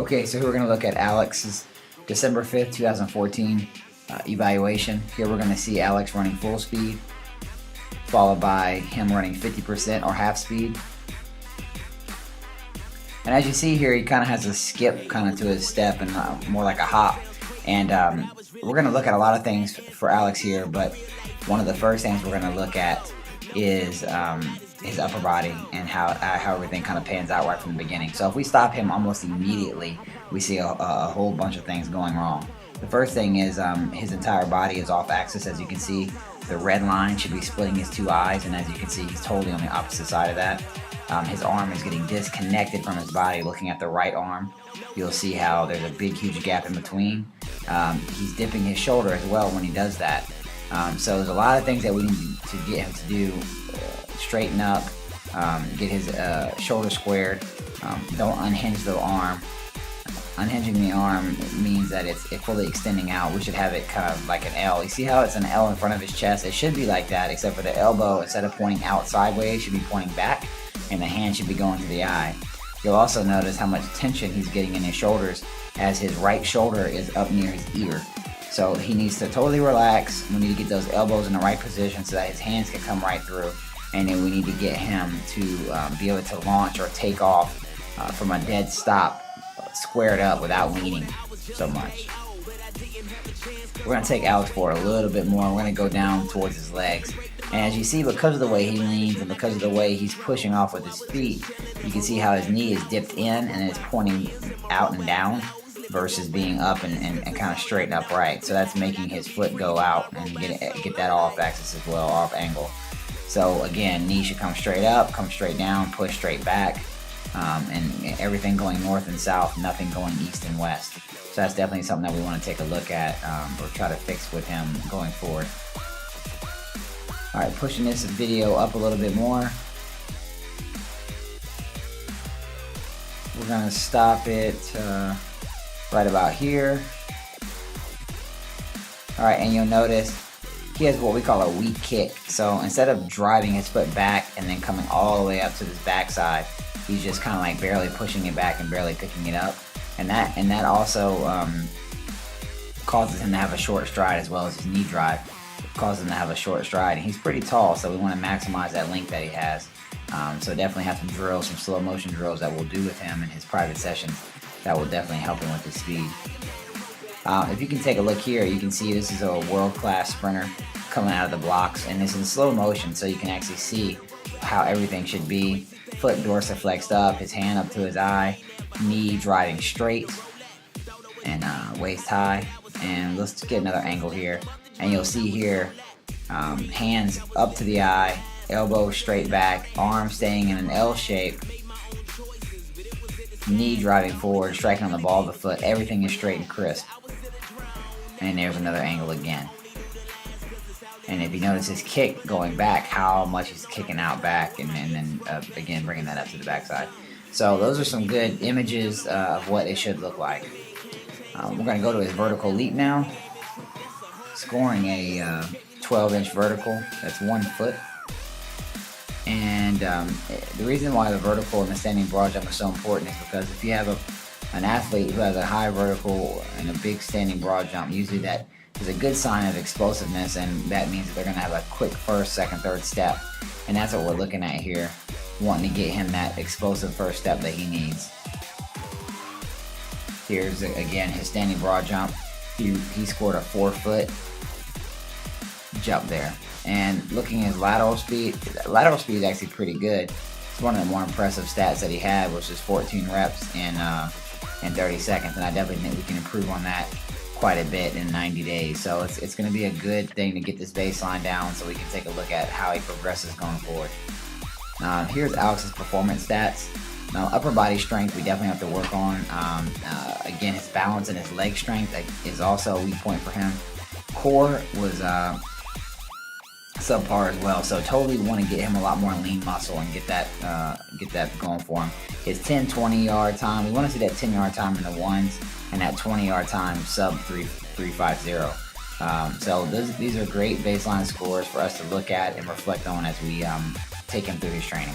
Okay, so we're going to look at Alex's December 5th, 2014 evaluation. Here we're going to see Alex running full speed, followed by him running 50% or half speed. And as you see here, he kind of has a skip kind of to his step and more like a hop. And we're going to look at a lot of things for Alex here, but one of the first things we're going to look at is his upper body and how everything kind of pans out right from the beginning. So if we stop him almost immediately, we see a whole bunch of things going wrong. The first thing is his entire body is off axis. As you can see, the red line should be splitting his two eyes, and as you can see, he's totally on the opposite side of that. His arm is getting disconnected from his body. Looking at the right arm, you'll see how there's a big, huge gap in between. He's dipping his shoulder as well when he does that. So there's a lot of things that we need to get him to do. Straighten up, get his shoulder squared. Don't unhinge the arm. Unhinging the arm means that it's fully extending out. We should have it kind of like an L. You see how it's an L in front of his chest? It should be like that, except for the elbow, instead of pointing out sideways, should be pointing back, and the hand should be going to the eye. You'll also notice how much tension he's getting in his shoulders as his right shoulder is up near his ear. So he needs to totally relax. We need to get those elbows in the right position so that his hands can come right through. And then we need to get him to be able to launch or take off from a dead stop, squared up without leaning so much. We're going to take Alex forward a little bit more. We're going to go down towards his legs. And as you see, because of the way he leans and because of the way he's pushing off with his feet, you can see how his knee is dipped in and it's pointing out and down versus being up and kind of straight and upright. So that's making his foot go out and get that off axis as well, off angle. So again, knee should come straight up, come straight down, push straight back, and everything going north and south, nothing going east and west. So that's definitely something that we want to take a look at or try to fix with him going forward. Alright, pushing this video up a little bit more. We're going to stop it right about here. Alright, and you'll notice he has what we call a weak kick. So instead of driving his foot back and then coming all the way up to his backside, he's just kind of like barely pushing it back and barely picking it up. And that also causes him to have a short stride, as well as his knee drive. It causes him to have a short stride. And he's pretty tall, so we want to maximize that length that he has. So definitely have some drills, some slow motion drills that we'll do with him in his private sessions that will definitely help him with his speed. If you can take a look here, you can see this is a world-class sprinter coming out of the blocks, and it's in slow motion, so you can actually see how everything should be. Foot dorsiflexed up, his hand up to his eye, knee driving straight, and waist high. And let's get another angle here, and you'll see here hands up to the eye, elbow straight back, arm staying in an L shape, knee driving forward, striking on the ball of the foot. Everything is straight and crisp. And there's another angle again. And if you notice his kick going back, how much he's kicking out back, and then again bringing that up to the backside. So those are some good images of what it should look like. We're going to go to his vertical leap now. Scoring a 12-inch vertical. That's 1 foot. And the reason why the vertical and the standing broad jump is so important is because if you have an athlete who has a high vertical and a big standing broad jump, usually that is a good sign of explosiveness, and that means that they're going to have a quick first, second, third step. And that's what we're looking at here, wanting to get him that explosive first step that he needs. Here's again his standing broad jump. He scored a 4-foot jump there. And looking at his lateral speed is actually pretty good. It's one of the more impressive stats that he had, which is 14 reps in 30 seconds. And I definitely think we can improve on that quite a bit in 90 days. So it's going to be a good thing to get this baseline down so we can take a look at how he progresses going forward. Here's Alex's performance stats. Now, upper body strength we definitely have to work on. Again, his balance and his leg strength is also a weak point for him. Core was subpar as well, so totally want to get him a lot more lean muscle and get that going for him. His 10-20 yard time, we want to see that 10-yard time in the ones and that 20-yard time sub 3.50. So these are great baseline scores for us to look at and reflect on as we take him through his training.